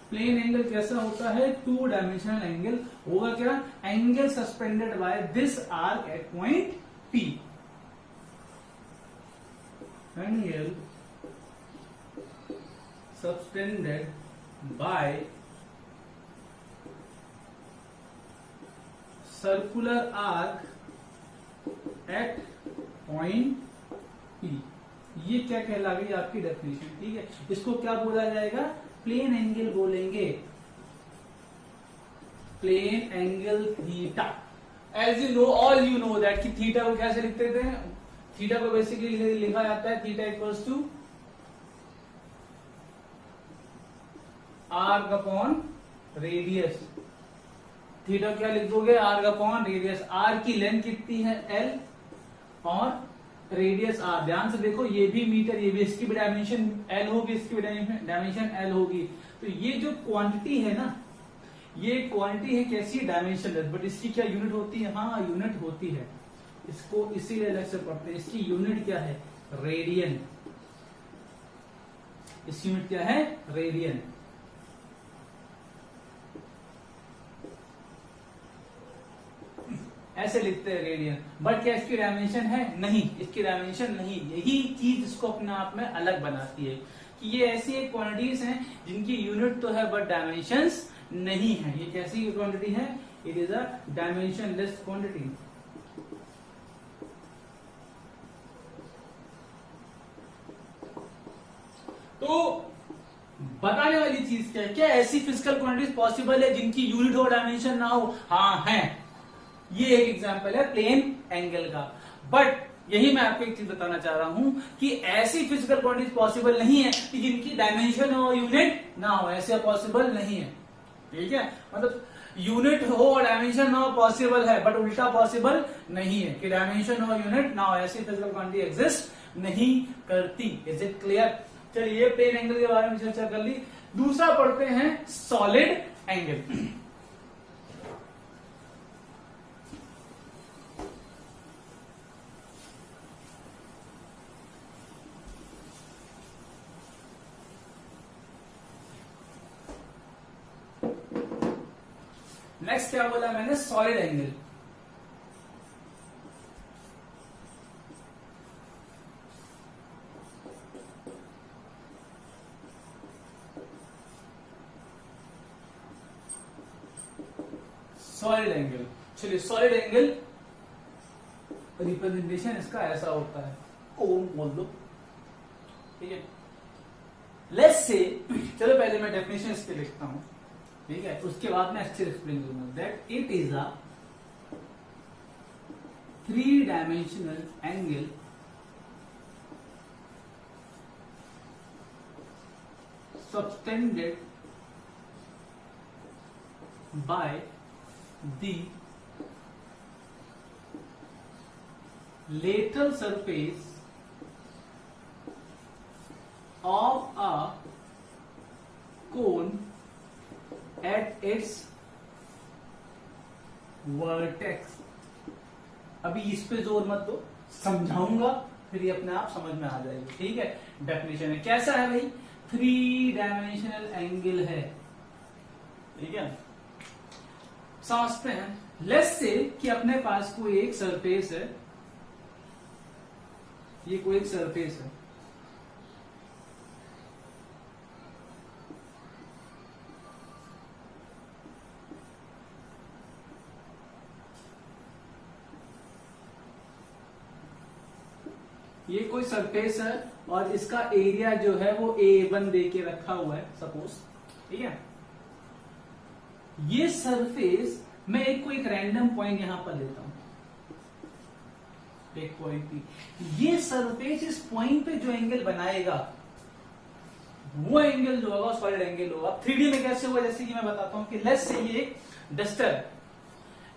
Plane angle कैसा होता है, टू डायमेंशनल एंगल होगा। क्या, angle suspended by this arc at point P, angle suspended by circular arc at point P. ये क्या कहला गई आपकी डेफिनेशन, ठीक है। इसको क्या बोला जाएगा, प्लेन एंगल बोलेंगे, plane angle theta. As you know, all you know that कि थीटा को कैसे लिखते थे, थीटा को बेसिकली लिखा जाता है theta equals to arc upon radius. Theta क्या लिख दोगे, आर्क अपॉन रेडियस। आर की लेंथ कितनी है एल और रेडियस आर। ध्यान से देखो, ये भी मीटर, ये भी, इसकी भी डायमेंशन एल होगी, इसकी भी डायमेंशन एल होगी। तो ये जो क्वांटिटी है ना, ये क्वांटिटी है कैसी, डायमेंशनलेस, बट इसकी क्या यूनिट होती है, हाँ यूनिट होती है। इसको इसीलिए अलग से पढ़ते हैं, इसकी यूनिट क्या है, रेडियन। इसकी यूनिट क्या है, रेडियन। ऐसे लिखते हैं रेडियन, बट क्या इसकी डायमेंशन है, नहीं, इसकी डायमेंशन नहीं। यही चीज इसको अपने आप में अलग बनाती है कि ये ऐसी एक क्वांटिटीज हैं जिनकी यूनिट तो है बट डायमेंशंस नहीं है। ये कैसी क्वांटिटी है, it is a dimensionless quantity. तो बताने वाली चीज क्या है, क्या ऐसी फिजिकल क्वांटिटीज पॉसिबल है जिनकी यूनिट और डायमेंशन ना हो? हाँ है। ये एक एग्जांपल है प्लेन एंगल का। बट यही मैं आपको एक चीज बताना चाह रहा हूं कि ऐसी फिजिकल क्वांटिटीज पॉसिबल नहीं है कि जिनकी डायमेंशन और यूनिट ना हो, ऐसे पॉसिबल नहीं है। ठीक है, मतलब यूनिट हो और डायमेंशन ना हो पॉसिबल है, बट उल्टा पॉसिबल नहीं है कि डायमेंशन और यूनिट ना हो, ऐसी फिजिकल क्वांटिटी एग्जिस्ट नहीं करती। Is it clear? चलिए प्लेन एंगल के बारे में चर्चा कर ली। दूसरा पढ़ते हैं सॉलिड एंगल। नेक्स्ट क्या बोला मैंने? Solid angle. सॉलिड एंगल, चलिए सॉलिड एंगल रिप्रेजेंटेशन इसका ऐसा होता है, ओम बोल दो। ठीक है, लेट्स से, चलो पहले मैं डेफिनेशन इसके लिखता हूं, ठीक है, उसके बाद मैं अच्छे एक्सप्लेन करूंगा। That it is a 3-dimensional angle subtended by the lateral surface of a cone at its vertex। अभी इस पे जोर मत दो, समझाऊंगा फिर ये अपने आप समझ में आ जाएगी। ठीक है, डेफिनेशन है कैसा है भाई? 3-dimensional एंगल है। ठीक है, समझते हैं। लेट्स से कि अपने पास कोई एक सरफेस है, ये कोई एक सरफेस है, ये कोई सरफेस है और इसका एरिया जो है वो A1 दे के रखा हुआ है सपोज। ठीक है, ये सरफेस मैं एक रैंडम पॉइंट यहां पर लेता हूं, एक पॉइंट पी। ये सरफेस इस पॉइंट पे जो एंगल बनाएगा वो एंगल जो होगा सॉलिड एंगल होगा। 3D में कैसे होगा, जैसे कि मैं बताता हूं कि लेट्स से ये डस्टर,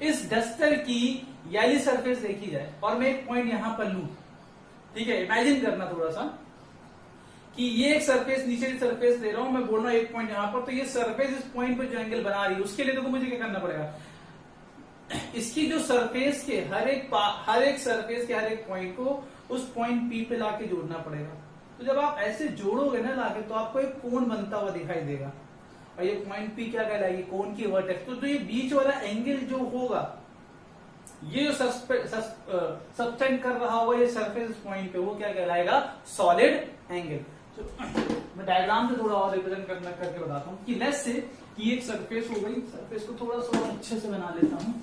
इस डस्टर की वाली सरफेस देखी जाए और मैं एक पॉइंट यहां पर लूं। ठीक है, इमेजिन करना थोड़ा सा कि ये एक सरफेस, नीचे की सरफेस ले रहा हूं, मैं बोल रहा हूं एक पॉइंट यहां पर, तो ये सरफेस इस पॉइंट पे जो एंगल बना रही है उसके लिए तो मुझे क्या करना पड़ेगा? इसकी जो सरफेस के हर एक सरफेस के हर एक पॉइंट को उस पॉइंट पी पे लाके जोड़ना पड़ेगा। तो जब आप ऐसे जोड़ोगे ना लाके, तो आपको एक कोण बनता हुआ दिखाई देगा और ये पॉइंट पी क्या कहलाएगी? कोण की वर्टेक्स। तो ये बीच वाला एंगल जो होगा, ये जो सब्टेंड कर रहा होगा ये सरफेस पॉइंट पे, वो क्या कहलाएगा? Solid angle. तो मैं डायग्राम से थोड़ा और रिप्रेजेंट करके बताता हूं कि लेट्स से कि एक सरफेस हो गई, सरफेस को थोड़ा सा अच्छे से बना लेता हूं।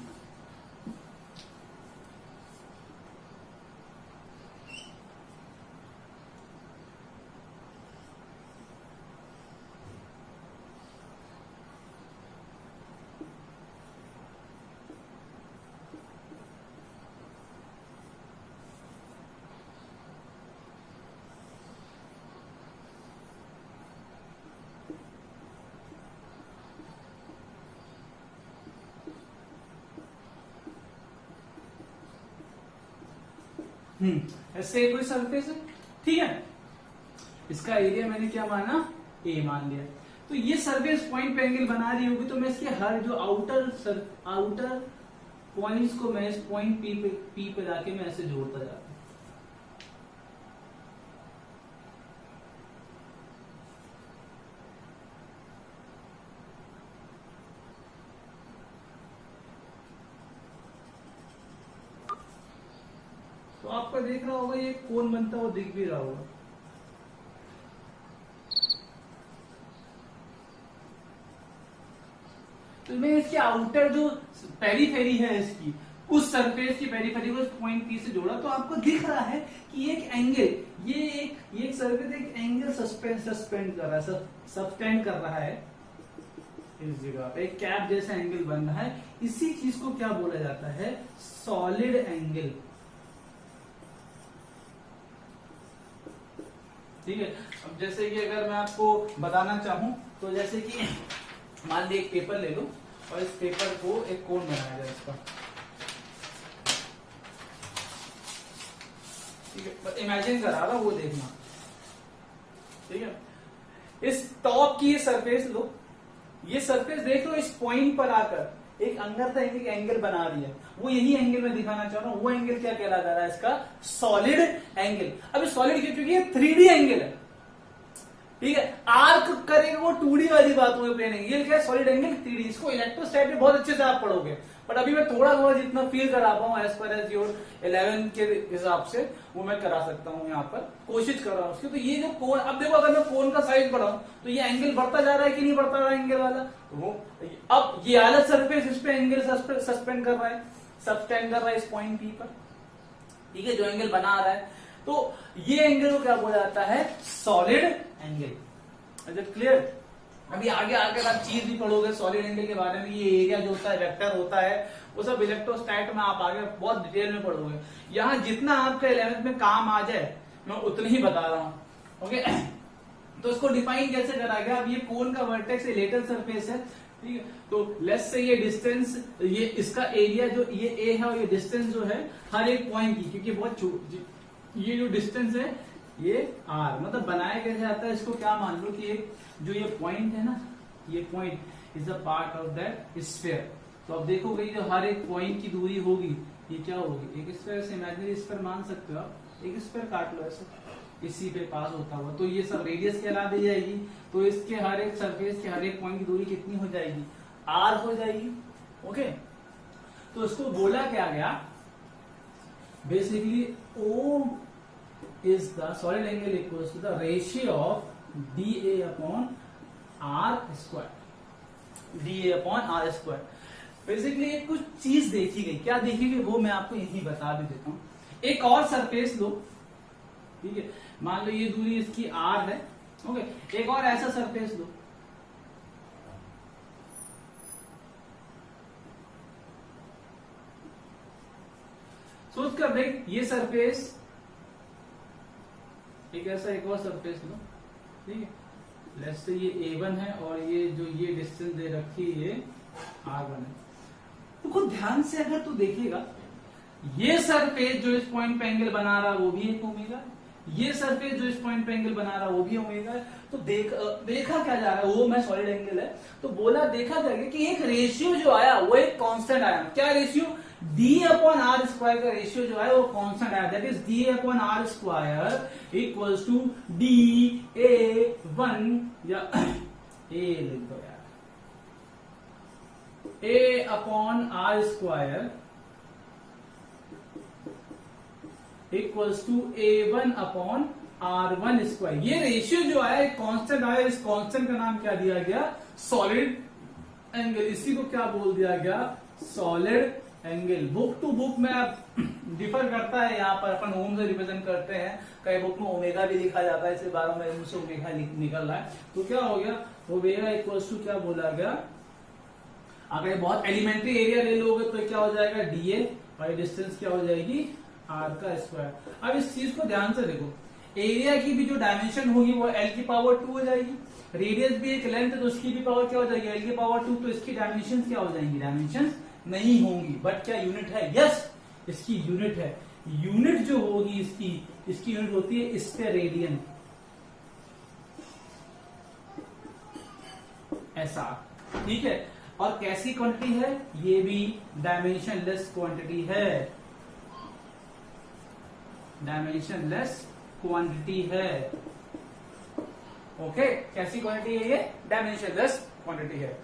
ऐसे कोई सरफेस है, ठीक है, इसका एरिया मैंने क्या माना? ए मान लिया। तो ये सरफेस पॉइंट पे एंगल बना रही होगी, तो मैं इसके हर जो आउटर पॉइंट्स को मैं इस पॉइंट पी पे जाके मैं ऐसे जोड़ता जाता हूं। तो आपका देख रहा होगा ये कोण बनता हुआ दिख भी रहा होगा। तो मैं इसके आउटर जो पेरीफेरी है इसकी, उस सरफेस की पेरिफेरी को पॉइंट पी से जोड़ा, तो आपको दिख रहा है कि एक एंगल, ये एक सरफेस एक एंगल सस्पेंड कर रहा है, सस्पेंड कर रहा है इस जगह पे, एक कैप जैसा एंगल बन रहा है। इसी चीज को क्या बोला जाता है? Solid angle. ठीक है। अब जैसे कि अगर मैं आपको बताना चाहूं तो जैसे कि मान ली एक पेपर ले लो और इस पेपर को एक कोन बनाया जाए इसका, ठीक है, इमेजिन करा रहा वो देखना। ठीक है, इस टॉप की ये सरफेस लो, ये सरफेस देख लो, इस पॉइंट पर आकर एक अंदर से एक एंगल बना रही है, वो यही एंगल मैं दिखाना चाह रहा हूं। वो एंगल क्या कहलाता है? इसका सॉलिड एंगल। अब सॉलिड क्यों? क्योंकि ये 3D एंगल है। ठीक है, आर्क करेगा वो 2D वाली बात हुई, प्लेन एंगल। ये क्या है? Solid angle 3D। इसको इलेक्ट्रोस्टैटिक में बहुत अच्छे से आप पढ़ोगे, बट अभी मैं थोड़ा थोड़ा जितना फील करा पाऊं एज पर एज योर 11 के हिसाब से वो मैं करा सकता हूं, यहाँ पर कोशिश कर रहा हूं उसकी। तो ये जो कोन, अब देखो अगर मैं कोन का साइज बढ़ाऊं तो ये एंगल बढ़ता जा रहा है कि नहीं बढ़ता रहा एंगल वाला? तो वो अब ये अलग सरफेस इस पे एंगल सस्पेंड कर रहा है, सस्पेंड कर रहा है इस पॉइंट पी पर। ठीक है, जो एंगल बना रहा है, तो ये एंगल को क्या बोला जाता है? Solid angle. Is it clear? अभी आगे आकर आप चीज भी पढ़ोगे सॉलिड एंगल के बारे में। ये एरिया जो होता है, वेक्टर होता है, वो सब इलेक्ट्रोस्टैट में आप आगे बहुत डिटेल में पढ़ोगे। यहाँ जितना आपका 11th में काम आ जाए मैं उतना ही बता रहा हूं। ओके, तो इसको डिफाइन कैसे करा गया? अब ये कोन का वर्टेक्स लेटरल सरफेस है। ठीक है, तो लेट्स से ये डिस्टेंस, ये इसका एरिया जो ये ए है और ये डिस्टेंस जो है हर एक पॉइंट की, क्योंकि बहुत ये जो डिस्टेंस है ये आर, मतलब बनाया कैसे जाता है? इसको क्या मान लो कि एक जो ये पॉइंट है ना, ये point is a part of that sphere. तो अब देखोगे जो हर एक पॉइंट की दूरी होगी ये क्या होगी? एक स्फीयर से इमेजिनरी स्फीयर मान सकते हो आप, एक स्फीयर काट लो ऐसे इसी पे पास होता हुआ, तो ये सब रेडियस कहला दी जाएगी। तो इसके हर एक सरफेस के हर एक पॉइंट की दूरी कितनी हो जाएगी? आर हो जाएगी। ओके, तो इसको बोला क्या गया? Basically oh is the solid angle equals to the ratio of dA upon r square, dA upon r square। Basically एक कुछ चीज देखी गई, क्या देखी गई वो मैं आपको यही बता भी देता हूं। एक और सरफेस लो, ठीक है, मान लो ये दूरी इसकी r है। ओके, एक और ऐसा सरफेस लो, सोच कर देख, ये सरफेस एक ऐसा एक और सरफेस लो, ठीक है, लेट्स से ये A1 है और ये जो ये डिस्टेंस दे रखी है ये R1 है। तो खुद ध्यान से अगर तू देखेगा, ये सरफेस जो इस पॉइंट पे एंगल बना रहा है वो भी एक ओमेगा, ये सरफेस जो इस पॉइंट पे एंगल बना रहा है वो भी ओमेगा है। तो देखा क्या जा रहा है? वो मैं सॉलिड एंगल है, तो बोला देखा जाएगा कि एक रेशियो जो आया वो एक कांस्टेंट आया। क्या ratio? D upon R square का रेशियो जो है वो कांस्टेंट आया, that is D upon R square equals to D A one, या ए लिख दो यार, A upon R square equals to A1 upon R1 square. ये रेशियो जो आया कांस्टेंट आया, इस कांस्टेंट का नाम क्या दिया गया? Solid angle. इसी को क्या बोल दिया गया? Solid angle. Book to book में अब डिफर करता है, यहाँ पर अपन ओम से रिप्रेजेंट करते हैं, कई बुक में ओमेगा भी लिखा जाता है, इसलिए 12 में से ओमेगा निकल रहा है। तो क्या हो गया? ओमेगा इक्वल्स टू क्या बोला गया? अगर बहुत एलिमेंट्री एरिया ले लोगे तो क्या हो जाएगा? डीए, और डिस्टेंस क्या हो जाएगी? आर का स्क्वायर। अब इस चीज को ध्यान से देखो, एरिया की भी जो डायमेंशन होगी वो एल की पावर 2 हो जाएगी, रेडियस भी एक लेंथ है तो उसकी भी पावर क्या हो जाएगी? एल की पावर 2। तो इसकी डायमेंशन क्या हो जाएंगी? डायमेंशन नहीं होंगी, बट क्या यूनिट है? यस, इसकी यूनिट है। यूनिट जो होगी इसकी यूनिट होती है स्टेरेडियन, ऐसा, ठीक है। और कैसी क्वांटिटी है? ये भी डायमेंशनलेस क्वांटिटी है, डायमेंशनलेस क्वांटिटी है। ओके, कैसी क्वांटिटी है ये? डायमेंशनलेस क्वांटिटी है।